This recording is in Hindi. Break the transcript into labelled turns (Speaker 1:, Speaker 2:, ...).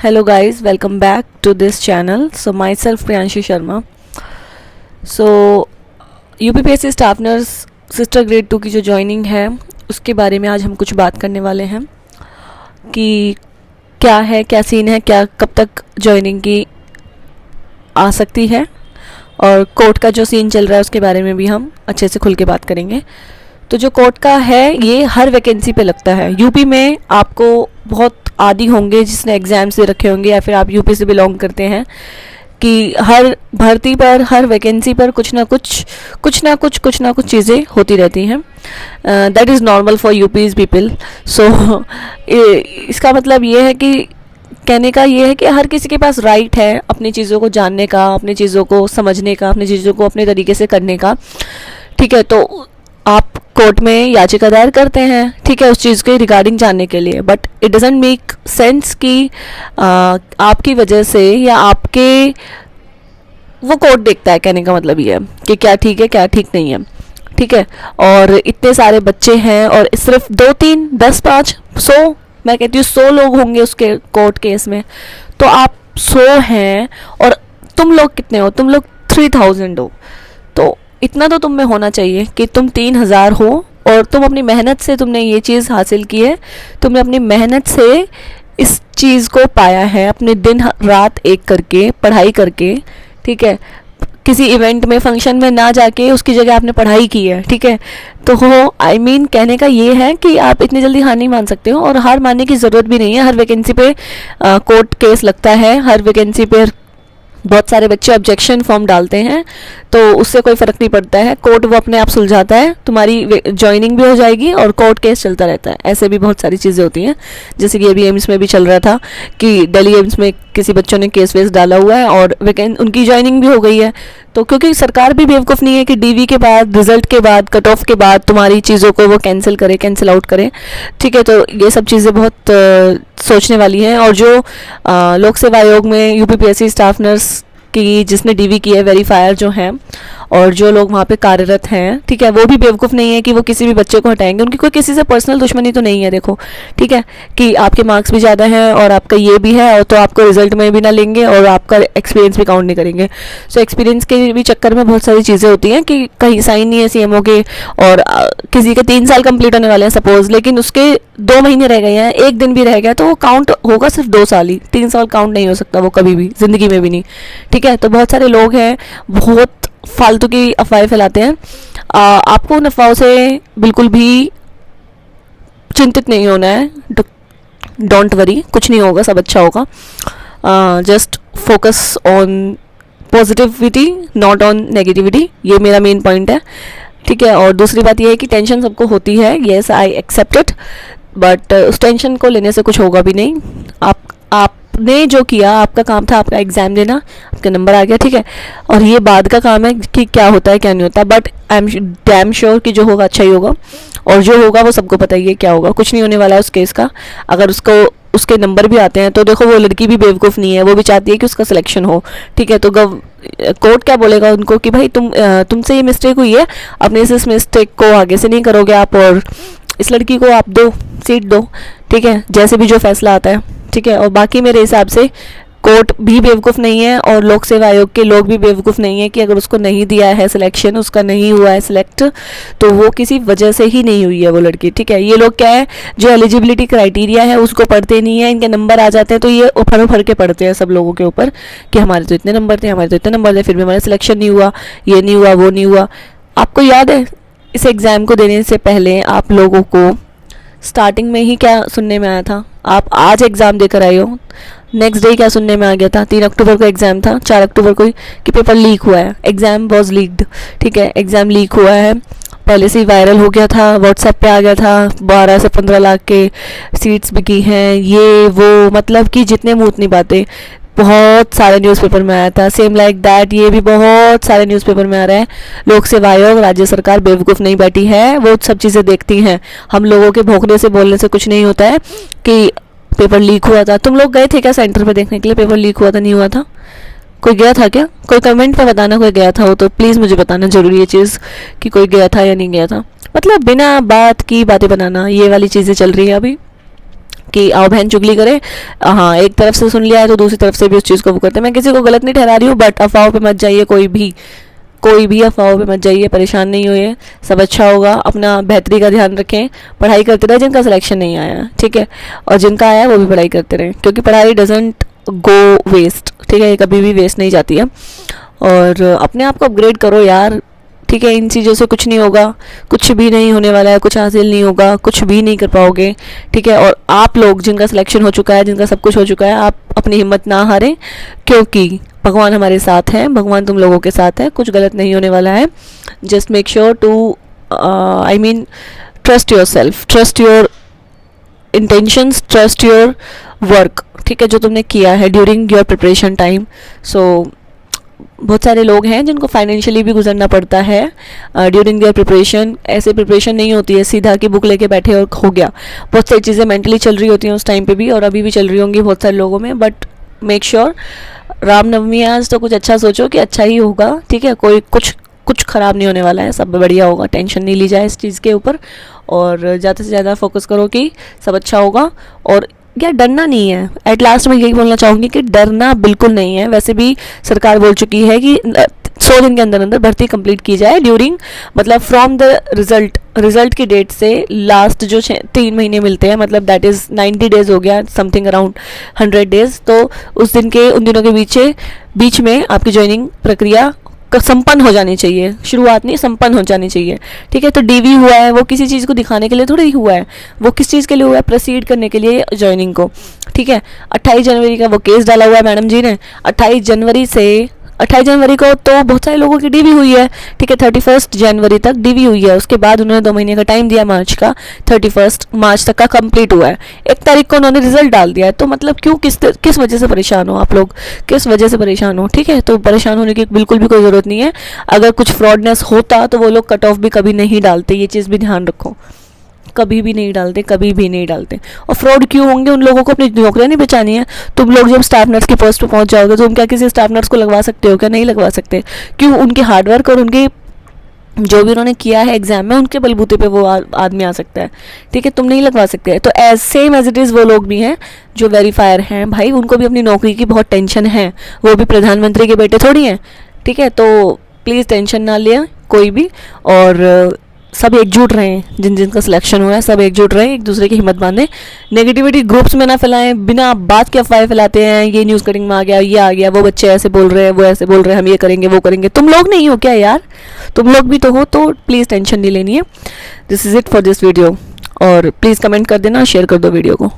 Speaker 1: Hello guys, welcome back to this channel. So myself Priyanshi Sharma. So UPPSC staff nurse sister grade 2 की जो ज्वाइनिंग है उसके बारे में आज हम कुछ बात करने वाले हैं कि क्या है, क्या सीन है, क्या कब तक ज्वाइनिंग की आ सकती है और कोर्ट का जो सीन चल रहा है उसके बारे में भी हम अच्छे से खुल के बात करेंगे। तो जो कोर्ट का है ये हर वैकेंसी पे लगता है। यूपी में आपको बहुत आदी होंगे जिसने एग्ज़ाम्स दे रखे होंगे या फिर आप यूपी से बिलोंग करते हैं कि हर भर्ती पर, हर वैकेंसी पर कुछ ना कुछ चीज़ें होती रहती हैं। That is normal for UPs people. So इसका मतलब ये है कि कहने का ये है कि हर किसी के पास राइट है अपनी चीज़ों को जानने का, अपनी चीज़ों को समझने का, अपनी चीज़ों को अपने तरीके से करने का। ठीक है, तो आप कोर्ट में याचिका दायर करते हैं, ठीक है, उस चीज़ के रिगार्डिंग जानने के लिए, but it doesn't make sense कि आपकी वजह से या आपके वो कोर्ट देखता है। कहने का मतलब ये है कि क्या ठीक है, क्या ठीक नहीं है। ठीक है, और इतने सारे बच्चे हैं और सिर्फ 2-3, 10, 5, 100, मैं कहती हूँ 100 लोग होंगे उसके कोर्ट केस में, तो आप 100 हैं और तुम लोग कितने हो? तुम लोग 3000 हो। तो इतना तो तुम में होना चाहिए कि तुम 3000 हो और तुम अपनी मेहनत से तुमने ये चीज़ हासिल की है, तुमने अपनी मेहनत से इस चीज़ को पाया है, अपने दिन रात एक करके, पढ़ाई करके। ठीक है, किसी इवेंट में, फंक्शन में ना जाके उसकी जगह आपने पढ़ाई की है। ठीक है, तो हो कहने का ये है कि आप इतनी जल्दी हार नहीं मान सकते हो और हार मानने की ज़रूरत भी नहीं है। हर वैकेंसी पे कोर्ट केस लगता है, हर वैकेंसी पे बहुत सारे बच्चे ऑब्जेक्शन फॉर्म डालते हैं, तो उससे कोई फ़र्क नहीं पड़ता है। कोर्ट वो अपने आप सुलझाता है, तुम्हारी ज्वाइनिंग भी हो जाएगी और कोर्ट केस चलता रहता है। ऐसे भी बहुत सारी चीज़ें होती हैं, जैसे कि अभी एम्स में भी चल रहा था कि दिल्ली एम्स में किसी बच्चों ने केस वेस डाला हुआ है और उनकी ज्वाइनिंग भी हो गई है। तो क्योंकि सरकार भी बेवकूफ़ नहीं है कि डीवी के बाद, रिजल्ट के बाद, कट ऑफ के बाद तुम्हारी चीज़ों को वो कैंसिल आउट करे। ठीक है, तो ये सब चीज़ें बहुत सोचने वाली हैं। और जो लोक सेवा आयोग में यूपीपीएससी स्टाफ नर्स की जिसने डीवी की है, वेरीफायर जो हैं और जो लोग वहाँ पे कार्यरत हैं, ठीक है, वो भी बेवकूफ़ नहीं है कि वो किसी भी बच्चे को हटाएंगे। उनकी कोई किसी से पर्सनल दुश्मनी तो नहीं है। देखो, ठीक है, कि आपके मार्क्स भी ज़्यादा हैं और आपका ये भी है और तो आपको रिजल्ट में भी ना लेंगे और आपका एक्सपीरियंस भी काउंट नहीं करेंगे। सो एक्सपीरियंस के भी चक्कर में बहुत सारी चीज़ें होती हैं कि कहीं साइन नहीं है सीएमओ के और किसी के 3 साल कंप्लीट होने वाले हैं सपोज, लेकिन उसके 2 महीने रह गए हैं, 1 दिन भी रह गया, तो वो काउंट होगा सिर्फ 2 साल ही। 3 साल काउंट नहीं हो सकता वो कभी भी, ज़िंदगी में भी नहीं। ठीक है, तो बहुत सारे लोग हैं बहुत फालतू की अफवाहें फैलाते हैं। आपको उन अफवाहों से बिल्कुल भी चिंतित नहीं होना है। डोंट वरी, कुछ नहीं होगा, सब अच्छा होगा। Just focus on positivity, not on negativity, ये मेरा मेन पॉइंट है। ठीक है, और दूसरी बात ये है कि टेंशन सबको होती है, yes I accept it, but उस टेंशन को लेने से कुछ होगा भी नहीं। आपने जो किया, आपका काम था आपका एग्ज़ाम देना, आपका नंबर आ गया, ठीक है, और ये बाद का काम है कि क्या होता है क्या नहीं होता, but I am damn sure कि जो होगा अच्छा ही होगा और जो होगा वो सबको पता ही है क्या होगा। कुछ नहीं होने वाला है उस केस का। अगर उसके नंबर भी आते हैं तो देखो वो लड़की भी बेवकूफ़ नहीं है, वो भी चाहती है कि उसका सिलेक्शन हो। ठीक है, तो कोर्ट क्या बोलेगा उनको कि भाई तुमसे ये मिस्टेक हुई है, अपने इस मिस्टेक को आगे से नहीं करोगे आप और इस लड़की को आप सीट दो। ठीक है, जैसे भी जो फैसला आता है। ठीक है, और बाकी मेरे हिसाब से कोर्ट भी बेवकूफ़ नहीं है और लोक सेवा आयोग के लोग भी बेवकूफ़ नहीं है कि अगर उसको नहीं दिया है सिलेक्शन, उसका नहीं हुआ है सिलेक्ट, तो वो किसी वजह से ही नहीं हुई है वो लड़की। ठीक है, ये लोग क्या है, जो एलिजिबिलिटी क्राइटेरिया है उसको पढ़ते नहीं है, इनके नंबर आ जाते हैं तो ये उफर के पढ़ते हैं सब लोगों के ऊपर कि हमारे तो इतने नंबर थे, हमारे तो इतने नंबर थे, फिर भी हमारा सिलेक्शन नहीं हुआ, ये नहीं हुआ, वो नहीं हुआ। आपको याद है इस एग्ज़ाम को देने से पहले आप लोगों को स्टार्टिंग में ही क्या सुनने में आया था? आप आज एग्ज़ाम देकर आए हो, नेक्स्ट डे क्या सुनने में आ गया था? 3 अक्टूबर को एग्ज़ाम था, 4 अक्टूबर को कि पेपर लीक हुआ है, एग्ज़ाम वॉज लीक्ड। ठीक है, एग्ज़ाम लीक हुआ है, पहले से ही वायरल हो गया था, व्हाट्सएप पे आ गया था, 12 से 15 लाख के सीट्स बिकी हैं, ये वो, मतलब कि जितने मुँह उतनी बातें। बहुत सारे न्यूज़पेपर में आया था, सेम लाइक दैट ये भी बहुत सारे न्यूज़पेपर में आ रहा है। लोक सेवा आयोग, राज्य सरकार बेवकूफ़ नहीं बैठी है, वो सब चीज़ें देखती हैं। हम लोगों के भौंकने से, बोलने से कुछ नहीं होता है कि पेपर लीक हुआ था। तुम लोग गए थे क्या सेंटर पे देखने के लिए पेपर लीक हुआ था नहीं हुआ था? कोई गया था क्या? कोई कमेंट पे बताना, कोई गया था हो तो प्लीज़ मुझे बताना ज़रूरी ये चीज़ कि कोई गया था या नहीं गया था। मतलब बिना बात की बातें बनाना, ये वाली चीज़ें चल रही है अभी। कि आओ बहन चुगली करे। हाँ, एक तरफ से सुन लिया है तो दूसरी तरफ से भी उस चीज़ को वो करते हैं। मैं किसी को गलत नहीं ठहरा रही हूँ, बट अफवाहों पे मत जाइए, कोई भी अफवाहों पे मत जाइए, परेशान नहीं होइए, सब अच्छा होगा। अपना बेहतरी का ध्यान रखें, पढ़ाई करते रहे जिनका सिलेक्शन नहीं आया, ठीक है, और जिनका आया वो भी पढ़ाई करते रहें, क्योंकि पढ़ाई डजेंट गो वेस्ट, ठीक है, ये कभी भी वेस्ट नहीं जाती है। और अपने आप को अपग्रेड करो यार, ठीक है, इन चीज़ों से कुछ नहीं होगा, कुछ भी नहीं होने वाला है, कुछ हासिल नहीं होगा, कुछ भी नहीं कर पाओगे, ठीक है। और आप लोग जिनका सिलेक्शन हो चुका है, जिनका सब कुछ हो चुका है, आप अपनी हिम्मत ना हारें, क्योंकि भगवान हमारे साथ हैं, भगवान तुम लोगों के साथ है, कुछ गलत नहीं होने वाला है। Just make sure to I mean trust yourself, trust your intentions, trust your work, ठीक है, जो तुमने किया है during your preparation time. So बहुत सारे लोग हैं जिनको फाइनेंशियली भी गुजरना पड़ता है ड्यूरिंग देयर प्रिपरेशन। ऐसे प्रिपरेशन नहीं होती है सीधा कि बुक लेके बैठे और हो गया। बहुत सारी चीज़ें मेंटली चल रही होती हैं उस टाइम पे भी, और अभी भी चल रही होंगी बहुत सारे लोगों में। बट मेक श्योर, रामनवमी है आज तो कुछ अच्छा सोचो कि अच्छा ही होगा, ठीक है, कोई कुछ ख़राब नहीं होने वाला है, सब बढ़िया होगा, टेंशन नहीं ली जाए इस चीज़ के ऊपर, और ज़्यादा से ज़्यादा फोकस करो कि सब अच्छा होगा। और यार डरना नहीं है, एट लास्ट मैं यही बोलना चाहूँगी कि डरना बिल्कुल नहीं है। वैसे भी सरकार बोल चुकी है कि 100 दिन के अंदर अंदर भर्ती कंप्लीट की जाए ड्यूरिंग, मतलब फ्रॉम द रिजल्ट की डेट से लास्ट जो 3 महीने मिलते हैं, मतलब दैट इज़ 90 डेज़ हो गया, समथिंग अराउंड 100 डेज़। तो उन दिनों के बीच में आपकी ज्वाइनिंग प्रक्रिया संपन्न हो जानी चाहिए, शुरुआत नहीं, संपन्न हो जानी चाहिए, ठीक है। तो डीवी हुआ है वो किसी चीज़ को दिखाने के लिए थोड़ी हुआ है, वो किस चीज़ के लिए हुआ है, प्रोसीड करने के लिए ज्वाइनिंग को, ठीक है। 28 जनवरी का वो केस डाला हुआ है मैडम जी ने, 28 जनवरी को तो बहुत सारे लोगों की डीवी हुई है, ठीक है, 31 जनवरी तक डीवी हुई है। उसके बाद उन्होंने 2 महीने का टाइम दिया, मार्च का 31 मार्च तक का कंप्लीट हुआ है, 1 तारीख को उन्होंने रिजल्ट डाल दिया है। तो मतलब क्यों, किस वजह से परेशान हो आप लोग, किस वजह से परेशान हो, ठीक है। तो परेशान होने की बिल्कुल भी कोई ज़रूरत नहीं है। अगर कुछ फ्रॉडनेस होता तो वो लोग कट ऑफ भी कभी नहीं डालते, ये चीज़ भी ध्यान रखो, कभी भी नहीं डालते, कभी भी नहीं डालते। और फ्रॉड क्यों होंगे, उन लोगों को अपनी नौकरियां नहीं बचानी है। तुम लोग जब स्टाफ नर्स की पोस्ट पे पहुंच जाओगे तो तुम क्या किसी स्टाफ नर्स को लगवा सकते हो क्या? नहीं लगवा सकते। क्यों? उनके हार्डवर्क और उनके जो भी उन्होंने किया है एग्जाम में, उनके बलबूते पे वो आदमी आ सकता है, ठीक है, तुम नहीं लगवा सकते। तो as same as it is वो लोग भी हैं जो वेरीफायर हैं भाई, उनको भी अपनी नौकरी की बहुत टेंशन है, वो भी प्रधानमंत्री के बेटे थोड़ी हैं, ठीक है। तो प्लीज़ टेंशन ना लें कोई भी, और सब एकजुट रहें, जिनका सिलेक्शन हुआ है सब एकजुट रहें, एक दूसरे की हिम्मत बांधें, नेगेटिविटी ग्रुप्स में ना फैलाएं, बिना बात के अफवाहें फैलाते हैं, ये न्यूज़ कटिंग में आ गया, ये आ गया, वो बच्चे ऐसे बोल रहे हैं, वो ऐसे बोल रहे हैं, हम ये करेंगे वो करेंगे। तुम लोग नहीं हो क्या यार? तुम लोग भी तो हो, तो प्लीज़ टेंशन नहीं लेनी है। This is it for this video, और प्लीज़ कमेंट कर देना, शेयर कर दो वीडियो को।